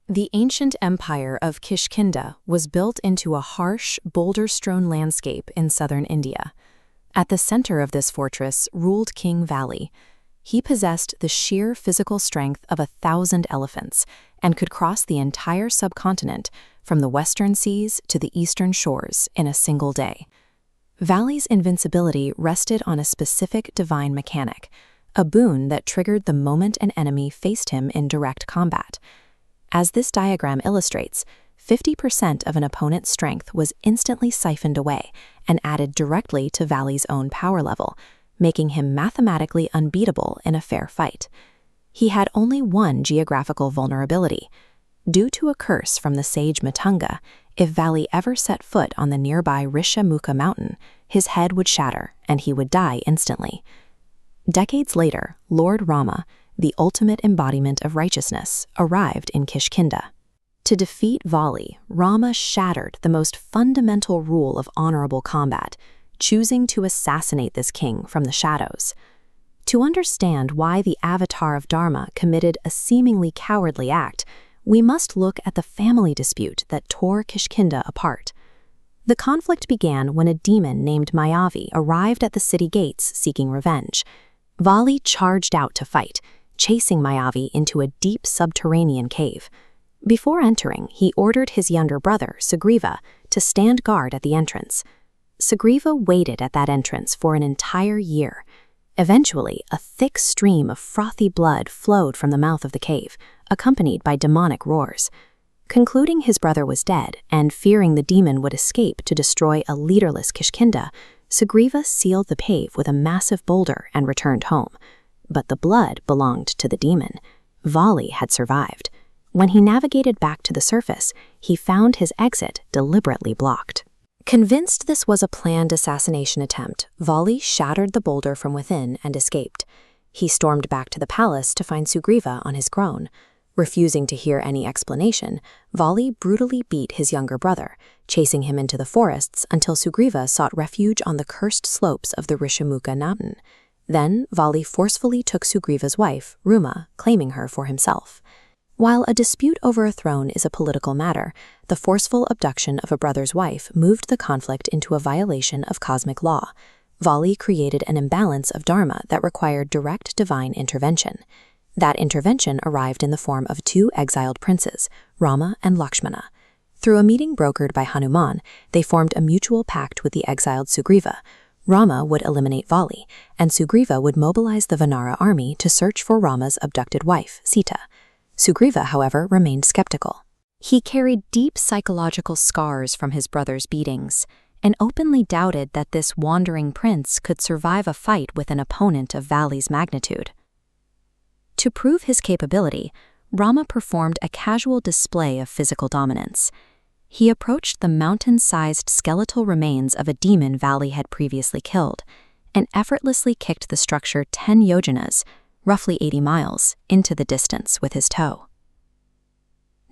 The ancient empire of Kishkindha was built into a harsh, boulder-strewn landscape in southern India. At the center of this fortress ruled King Vali. He possessed the sheer physical strength of 1,000 elephants and could cross the entire subcontinent from the western seas to the eastern shores in a single day. Vali's invincibility rested on a specific divine mechanic, a boon that triggered the moment an enemy faced him in direct combat. As this diagram illustrates, 50% of an opponent's strength was instantly siphoned away and added directly to Vali's own power level, making him mathematically unbeatable in a fair fight. He had only one geographical vulnerability. Due to a curse from the sage Matunga, if Vali ever set foot on the nearby Rishamukha mountain, his head would shatter and he would die instantly. Decades later, Lord Rama, the ultimate embodiment of righteousness, arrived in Kishkindha. To defeat Vali, Rama shattered the most fundamental rule of honorable combat, choosing to assassinate this king from the shadows. To understand why the avatar of Dharma committed a seemingly cowardly act, we must look at the family dispute that tore Kishkindha apart. The conflict began when a demon named Mayavi arrived at the city gates seeking revenge. Vali charged out to fight, chasing Mayavi into a deep subterranean cave. Before entering, he ordered his younger brother, Sugriva, to stand guard at the entrance. Sugriva waited at that entrance for an entire year. Eventually, a thick stream of frothy blood flowed from the mouth of the cave, accompanied by demonic roars. Concluding his brother was dead, and fearing the demon would escape to destroy a leaderless Kishkindha, Sugriva sealed the cave with a massive boulder and returned home. But the blood belonged to the demon. Vali had survived. When he navigated back to the surface, he found his exit deliberately blocked. Convinced this was a planned assassination attempt, Vali shattered the boulder from within and escaped. He stormed back to the palace to find Sugriva on his throne. Refusing to hear any explanation, Vali brutally beat his younger brother, chasing him into the forests until Sugriva sought refuge on the cursed slopes of the Rishamukha mountain. Then, Vali forcefully took Sugriva's wife, Rama, claiming her for himself. While a dispute over a throne is a political matter, the forceful abduction of a brother's wife moved the conflict into a violation of cosmic law. Vali created an imbalance of dharma that required direct divine intervention. That intervention arrived in the form of two exiled princes, Rama and Lakshmana. Through a meeting brokered by Hanuman, they formed a mutual pact with the exiled Sugriva. Rama would eliminate Vali, and Sugriva would mobilize the Vanara army to search for Rama's abducted wife, Sita. Sugriva, however, remained skeptical. He carried deep psychological scars from his brother's beatings, and openly doubted that this wandering prince could survive a fight with an opponent of Vali's magnitude. To prove his capability, Rama performed a casual display of physical dominance. He approached the mountain-sized skeletal remains of a demon Vali had previously killed, and effortlessly kicked the structure 10 yojanas, roughly 80 miles, into the distance with his toe.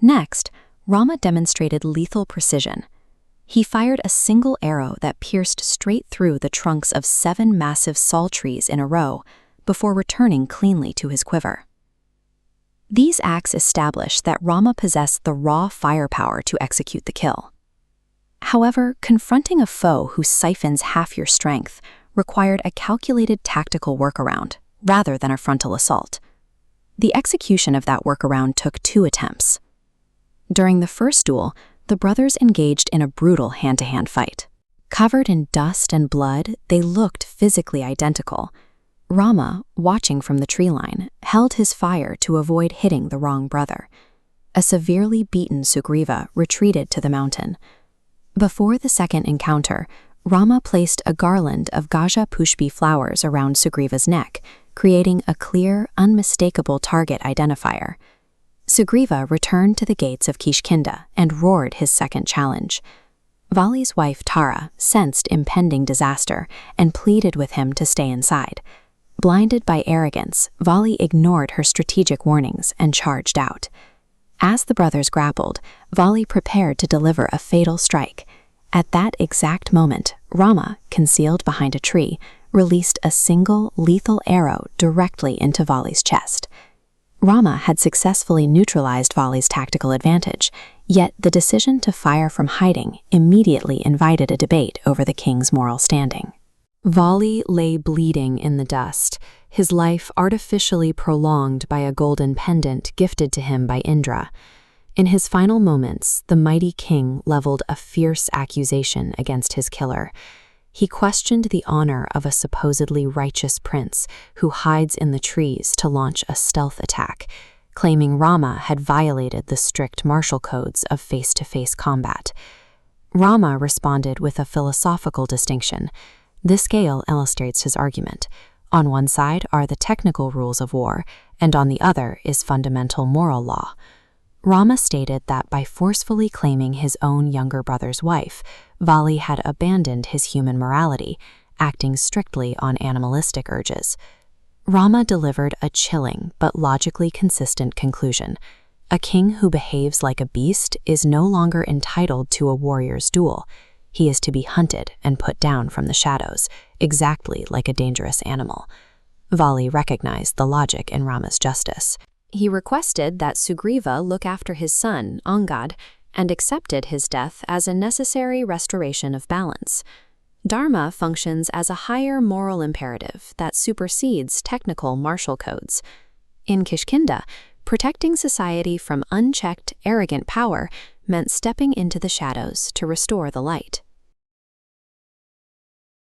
Next, Rama demonstrated lethal precision. He fired a single arrow that pierced straight through the trunks of 7 massive sal trees in a row, before returning cleanly to his quiver. These acts established that Rama possessed the raw firepower to execute the kill. However, confronting a foe who siphons half your strength required a calculated tactical workaround, rather than a frontal assault. The execution of that workaround took 2 attempts. During the first duel, the brothers engaged in a brutal hand-to-hand fight. Covered in dust and blood, they looked physically identical. Rama, watching from the tree line, held his fire to avoid hitting the wrong brother. A severely beaten Sugriva retreated to the mountain. Before the second encounter, Rama placed a garland of Gaja Pushpi flowers around Sugriva's neck, creating a clear, unmistakable target identifier. Sugriva returned to the gates of Kishkindha and roared his second challenge. Vali's wife Tara sensed impending disaster and pleaded with him to stay inside. Blinded by arrogance, Vali ignored her strategic warnings and charged out. As the brothers grappled, Vali prepared to deliver a fatal strike. At that exact moment, Rama, concealed behind a tree, released a single lethal arrow directly into Vali's chest. Rama had successfully neutralized Vali's tactical advantage, yet the decision to fire from hiding immediately invited a debate over the king's moral standing. Vali lay bleeding in the dust, his life artificially prolonged by a golden pendant gifted to him by Indra. In his final moments, the mighty king leveled a fierce accusation against his killer. He questioned the honor of a supposedly righteous prince who hides in the trees to launch a stealth attack, claiming Rama had violated the strict martial codes of face-to-face combat. Rama responded with a philosophical distinction. This scale illustrates his argument. On one side are the technical rules of war, and on the other is fundamental moral law. Rama stated that by forcefully claiming his own younger brother's wife, Vali had abandoned his human morality, acting strictly on animalistic urges. Rama delivered a chilling but logically consistent conclusion. A king who behaves like a beast is no longer entitled to a warrior's duel. He is to be hunted and put down from the shadows, exactly like a dangerous animal. Vali recognized the logic in Rama's justice. He requested that Sugriva look after his son, Angad, and accepted his death as a necessary restoration of balance. Dharma functions as a higher moral imperative that supersedes technical martial codes. In Kishkindha, protecting society from unchecked, arrogant power meant stepping into the shadows to restore the light.